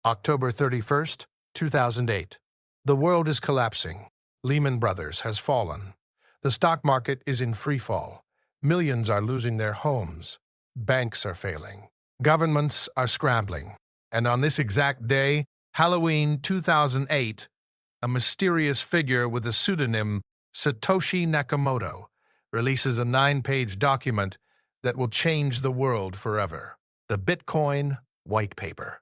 October 31st, 2008. The world is collapsing. Lehman Brothers has fallen. The stock market is in free fall. Millions are losing their homes. Banks are failing. Governments are scrambling. And on this exact day, Halloween 2008, a mysterious figure with the pseudonym Satoshi Nakamoto releases a 9-page document that will change the world forever. The Bitcoin White Paper.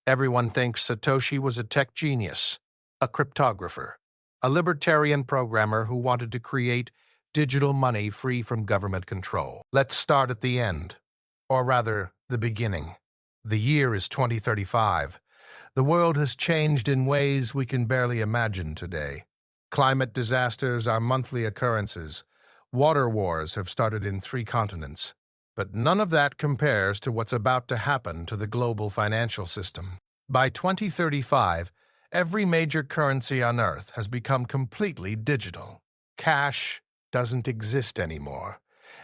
Everyone thinks Satoshi was a tech genius, a cryptographer, a libertarian programmer who wanted to create digital money free from government control. Let's start at the end, or rather, the beginning. The year is 2035. The world has changed in ways we can barely imagine today. Climate disasters are monthly occurrences. Water wars have started in 3 continents. But none of that compares to what's about to happen to the global financial system. By 2035, every major currency on Earth has become completely digital. Cash doesn't exist anymore.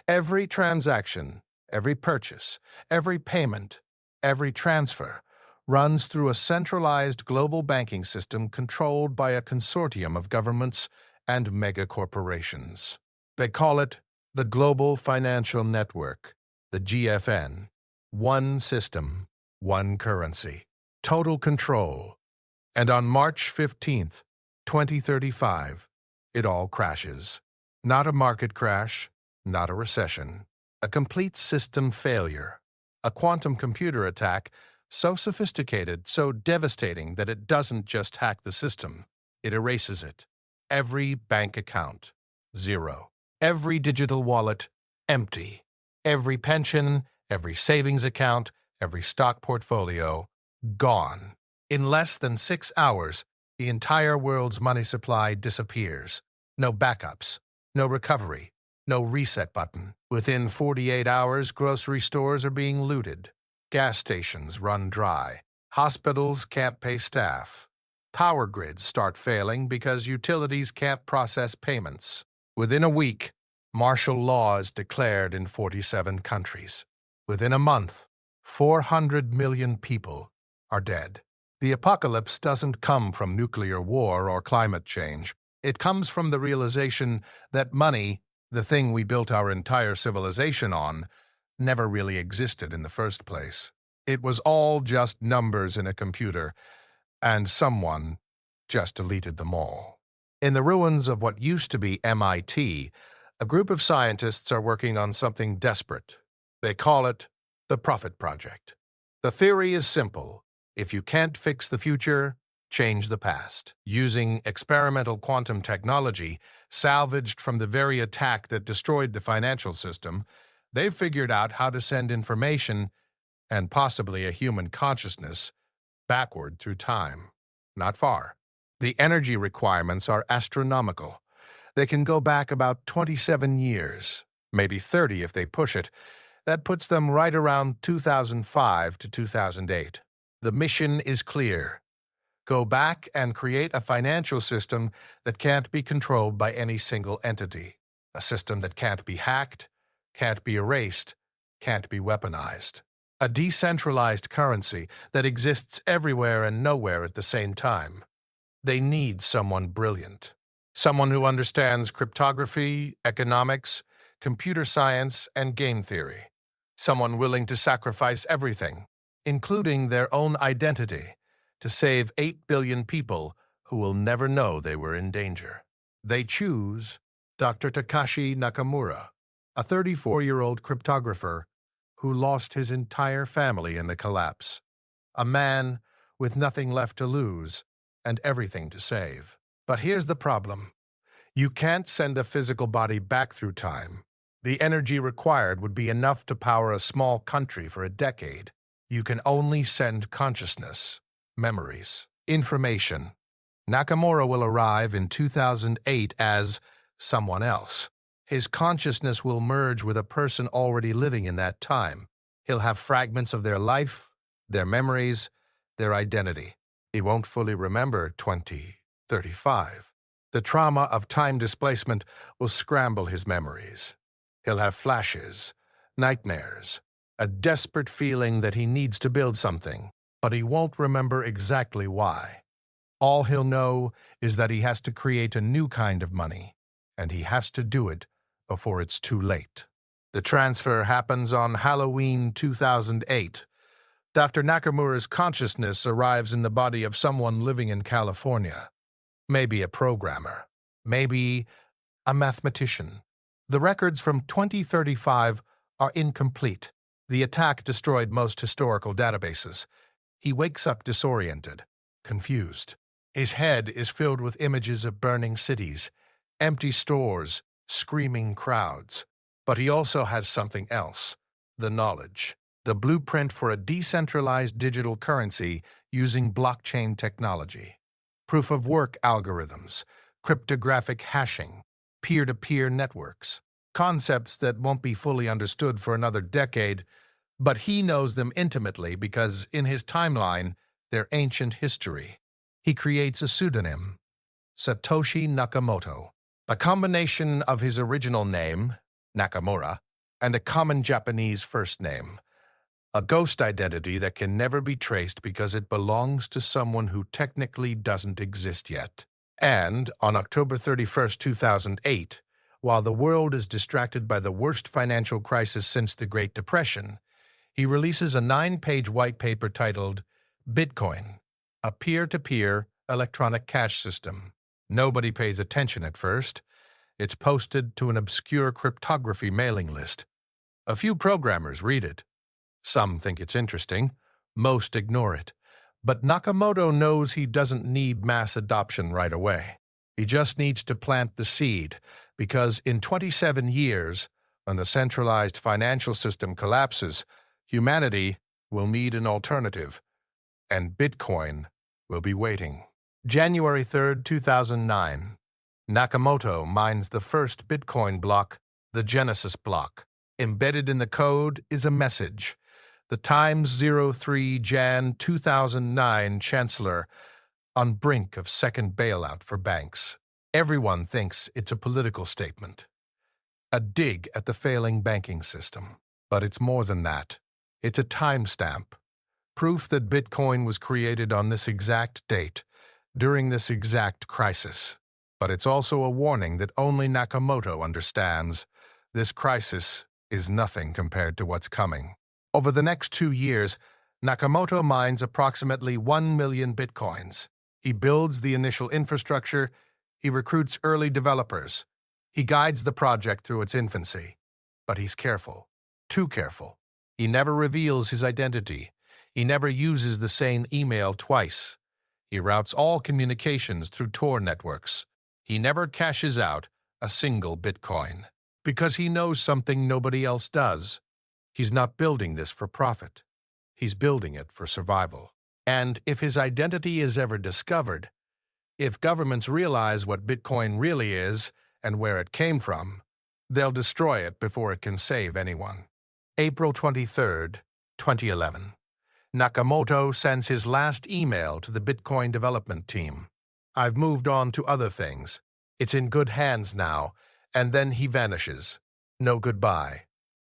Every transaction, every purchase, every payment, every transfer runs through a centralized global banking system controlled by a consortium of governments and megacorporations. They call it the Global Financial Network, the GFN. One system, one currency. Total control. And on March 15th, 2035, it all crashes. Not a market crash, not a recession. A complete system failure. A quantum computer attack so sophisticated, so devastating that it doesn't just hack the system, it erases it. Every bank account, zero. Every digital wallet, empty. Every pension, every savings account, every stock portfolio, gone. In less than 6 hours, the entire world's money supply disappears. No backups, no recovery, no reset button. Within 48 hours, grocery stores are being looted. Gas stations run dry. Hospitals can't pay staff. Power grids start failing because utilities can't process payments. Within a week, martial law is declared in 47 countries. Within a month, 400 million people are dead. The apocalypse doesn't come from nuclear war or climate change. It comes from the realization that money, the thing we built our entire civilization on, never really existed in the first place. It was all just numbers in a computer, and someone just deleted them all. In the ruins of what used to be MIT, a group of scientists are working on something desperate. They call it the Profit Project. The theory is simple. If you can't fix the future, change the past. Using experimental quantum technology, salvaged from the very attack that destroyed the financial system, they've figured out how to send information, and possibly a human consciousness, backward through time. Not far. The energy requirements are astronomical. They can go back about 27 years, maybe 30 if they push it. That puts them right around 2005 to 2008. The mission is clear. Go back and create a financial system that can't be controlled by any single entity. A system that can't be hacked, can't be erased, can't be weaponized. A decentralized currency that exists everywhere and nowhere at the same time. They need someone brilliant. Someone who understands cryptography, economics, computer science, and game theory. Someone willing to sacrifice everything, including their own identity, to save 8 billion people who will never know they were in danger. They choose Dr. Takashi Nakamura, a 34-year-old cryptographer who lost his entire family in the collapse. A man with nothing left to lose and everything to save. But here's the problem. You can't send a physical body back through time. The energy required would be enough to power a small country for a decade. You can only send consciousness, memories, information. Nakamura will arrive in 2008 as someone else. His consciousness will merge with a person already living in that time. He'll have fragments of their life, their memories, their identity. He won't fully remember 2035. The trauma of time displacement will scramble his memories. He'll have flashes, nightmares, a desperate feeling that he needs to build something. but he won't remember exactly why. All he'll know is that he has to create a new kind of money, and he has to do it before it's too late. The transfer happens on Halloween 2008, after Nakamura's consciousness arrives in the body of someone living in California. Maybe a programmer, maybe a mathematician. The records from 2035 are incomplete. The attack destroyed most historical databases. He wakes up disoriented, confused. His head is filled with images of burning cities, empty stores, screaming crowds. But he also has something else, the knowledge, the blueprint for a decentralized digital currency using blockchain technology. Proof-of-work algorithms, cryptographic hashing, peer-to-peer networks, concepts that won't be fully understood for another decade, but he knows them intimately because, in his timeline, they're ancient history. He creates a pseudonym, Satoshi Nakamoto, a combination of his original name, Nakamura, and a common Japanese first name, a ghost identity that can never be traced because it belongs to someone who technically doesn't exist yet. And on October 31st, 2008, while the world is distracted by the worst financial crisis since the Great Depression, he releases a 9-page white paper titled Bitcoin, a peer-to-peer electronic cash system. Nobody pays attention at first. It's posted to an obscure cryptography mailing list. A few programmers read it. Some think it's interesting. Most ignore it. But Nakamoto knows he doesn't need mass adoption right away. He just needs to plant the seed, because in 27 years, when the centralized financial system collapses, humanity will need an alternative, and Bitcoin will be waiting. January 3rd, 2009. Nakamoto mines the first Bitcoin block, the Genesis block. Embedded in the code is a message. The Times 03 Jan 2009 Chancellor on brink of second bailout for banks. Everyone thinks it's a political statement, a dig at the failing banking system. But it's more than that. It's a timestamp, proof that Bitcoin was created on this exact date, during this exact crisis. But it's also a warning that only Nakamoto understands. This crisis is nothing compared to what's coming. Over the next 2 years, Nakamoto mines approximately 1 million bitcoins. He builds the initial infrastructure, he recruits early developers, he guides the project through its infancy. But he's careful, too careful. He never reveals his identity. He never uses the same email twice. He routes all communications through Tor networks. He never cashes out a single bitcoin, because he knows something nobody else does. He's not building this for profit. He's building it for survival. And if his identity is ever discovered, if governments realize what Bitcoin really is and where it came from, they'll destroy it before it can save anyone. April 23rd, 2011. Nakamoto sends his last email to the Bitcoin development team. I've moved on to other things. It's in good hands now. And then he vanishes. No goodbye.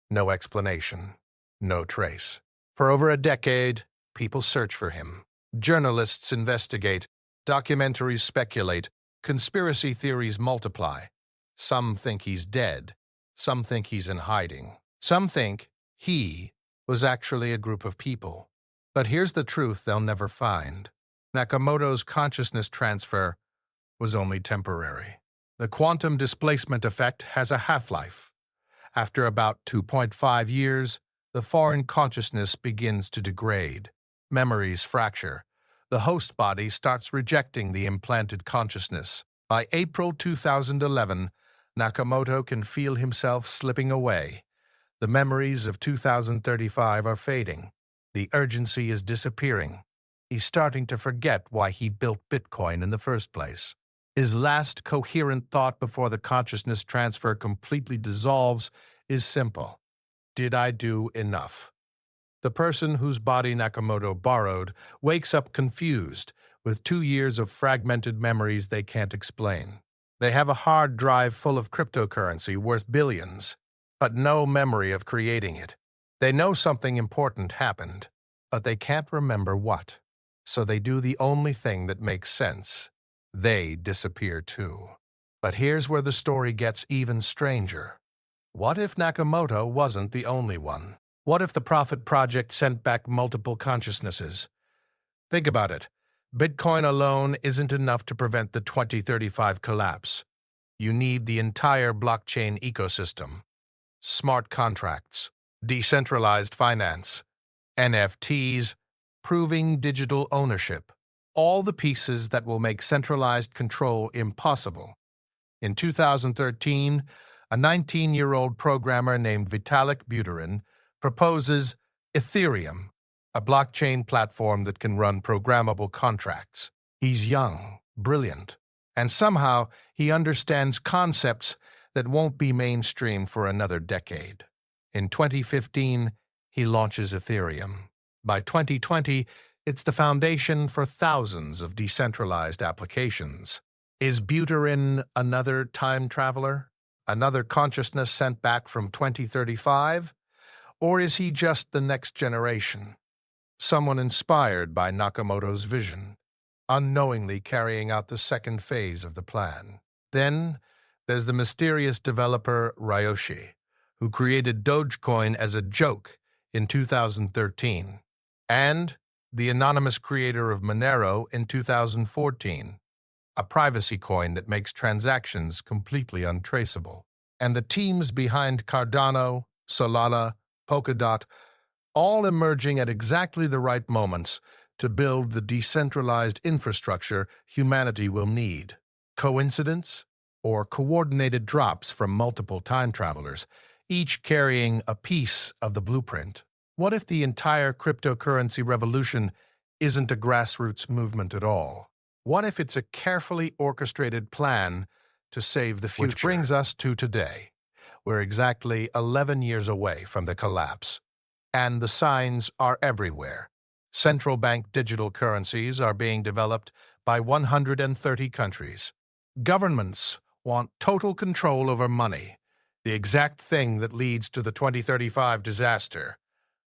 No explanation. No trace. For over a decade, people search for him. Journalists investigate. Documentaries speculate. Conspiracy theories multiply. Some think he's dead. Some think he's in hiding. Some think he was actually a group of people. But here's the truth they'll never find. Nakamoto's consciousness transfer was only temporary. The quantum displacement effect has a half-life. After about 2.5 years, the foreign consciousness begins to degrade. Memories fracture. The host body starts rejecting the implanted consciousness. By April 2011, Nakamoto can feel himself slipping away. The memories of 2035 are fading. The urgency is disappearing. He's starting to forget why he built Bitcoin in the first place. His last coherent thought before the consciousness transfer completely dissolves is simple. Did I do enough? The person whose body Nakamoto borrowed wakes up confused, with 2 years of fragmented memories they can't explain. They have a hard drive full of cryptocurrency worth billions, but no memory of creating it. They know something important happened. but they can't remember what. So they do the only thing that makes sense. They disappear too. But here's where the story gets even stranger. What if Nakamoto wasn't the only one? What if the Prophet Project sent back multiple consciousnesses? Think about it. Bitcoin alone isn't enough to prevent the 2035 collapse. You need the entire blockchain ecosystem. Smart contracts, decentralized finance, NFTs, proving digital ownership. All the pieces that will make centralized control impossible. In 2013, a 19-year-old programmer named Vitalik Buterin proposes Ethereum, a blockchain platform that can run programmable contracts. He's young, brilliant, and somehow he understands concepts that won't be mainstream for another decade. In 2015, he launches Ethereum. By 2020, it's the foundation for thousands of decentralized applications. Is Buterin another time traveler? Another consciousness sent back from 2035? Or is he just the next generation? Someone inspired by Nakamoto's vision, unknowingly carrying out the second phase of the plan. Then, there's the mysterious developer Ryoshi, who created Dogecoin as a joke in 2013, and the anonymous creator of Monero in 2014, a privacy coin that makes transactions completely untraceable. And the teams behind Cardano, Solana, Polkadot, all emerging at exactly the right moments to build the decentralized infrastructure humanity will need. Coincidence? Or coordinated drops from multiple time travelers, each carrying a piece of the blueprint? What if the entire cryptocurrency revolution isn't a grassroots movement at all? What if it's a carefully orchestrated plan to save the future? Which brings us to today. We're exactly 11 years away from the collapse, and the signs are everywhere. Central bank digital currencies are being developed by 130 countries. Governments want total control over money, the exact thing that leads to the 2035 disaster.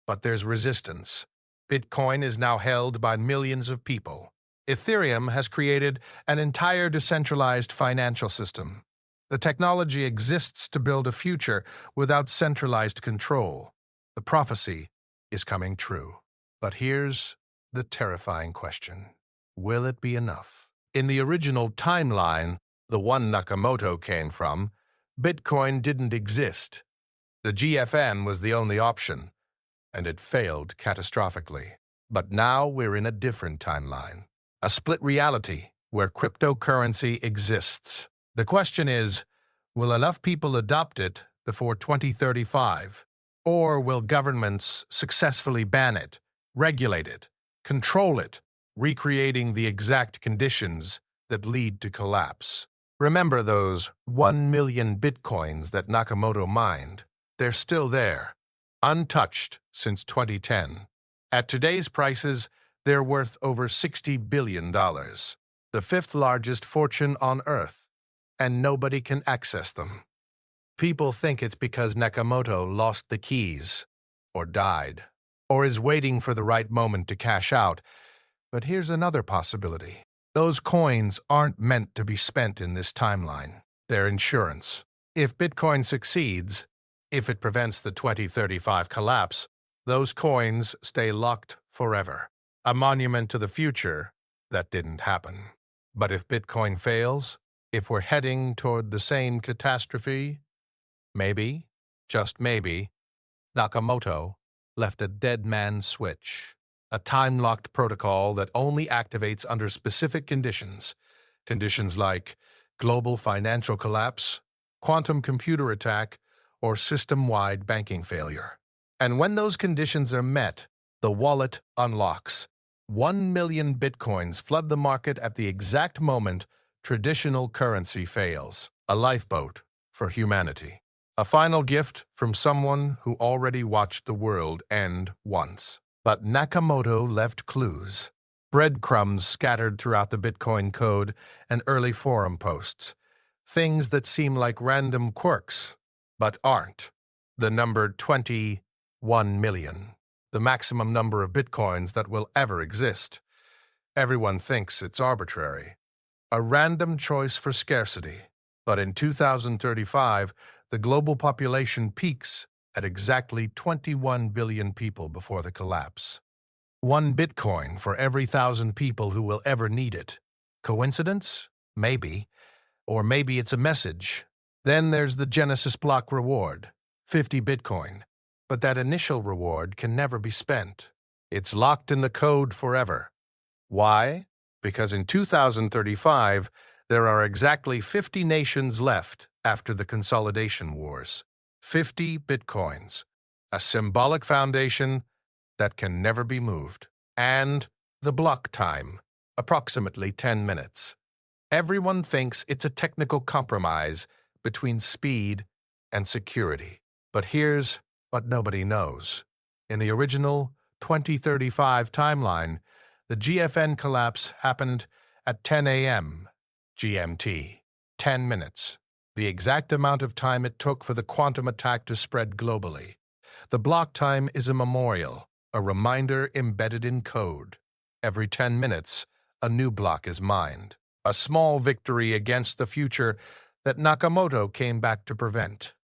But there's resistance. Bitcoin is now held by millions of people. Ethereum has created an entire decentralized financial system. The technology exists to build a future without centralized control. The prophecy is coming true. But here's the terrifying question. Will it be enough? In the original timeline, the one Nakamoto came from, Bitcoin didn't exist. The GFN was the only option, and it failed catastrophically. But now we're in a different timeline. A split reality where cryptocurrency exists. The question is, will enough people adopt it before 2035? Or will governments successfully ban it, regulate it, control it, recreating the exact conditions that lead to collapse? Remember those 1 million bitcoins that Nakamoto mined? They're still there, untouched since 2010. At today's prices, they're worth over $60 billion, the fifth largest fortune on Earth, and nobody can access them. People think it's because Nakamoto lost the keys, or died, or is waiting for the right moment to cash out. But here's another possibility. Those coins aren't meant to be spent in this timeline. They're insurance. If Bitcoin succeeds, if it prevents the 2035 collapse, those coins stay locked forever. A monument to the future that didn't happen. But if Bitcoin fails, if we're heading toward the same catastrophe, maybe, just maybe, Nakamoto left a dead man's switch, a time-locked protocol that only activates under specific conditions. Conditions like global financial collapse, quantum computer attack, or system-wide banking failure. And when those conditions are met, the wallet unlocks. 1 million bitcoins flood the market at the exact moment traditional currency fails. A lifeboat for humanity. A final gift from someone who already watched the world end once. But Nakamoto left clues. Breadcrumbs scattered throughout the Bitcoin code and early forum posts. Things that seem like random quirks, but aren't. The number 21 million. the maximum number of bitcoins that will ever exist. Everyone thinks it's arbitrary, a random choice for scarcity. But in 2035, the global population peaks at exactly 21 billion people before the collapse. One Bitcoin for every 1,000 people who will ever need it. Coincidence? Maybe. Or maybe it's a message. Then there's the Genesis block reward, 50 Bitcoin. But that initial reward can never be spent. It's locked in the code forever. Why? Because in 2035, there are exactly 50 nations left after the consolidation wars. 50 Bitcoins. A symbolic foundation that can never be moved. And the block time, approximately 10 minutes. Everyone thinks it's a technical compromise between speed and security. But here's what nobody knows. In the original 2035 timeline, the GFN collapse happened at 10 a.m. GMT, 10 minutes, the exact amount of time it took for the quantum attack to spread globally. The block time is a memorial, a reminder embedded in code. Every 10 minutes, a new block is mined. A small victory against the future that Nakamoto came back to prevent.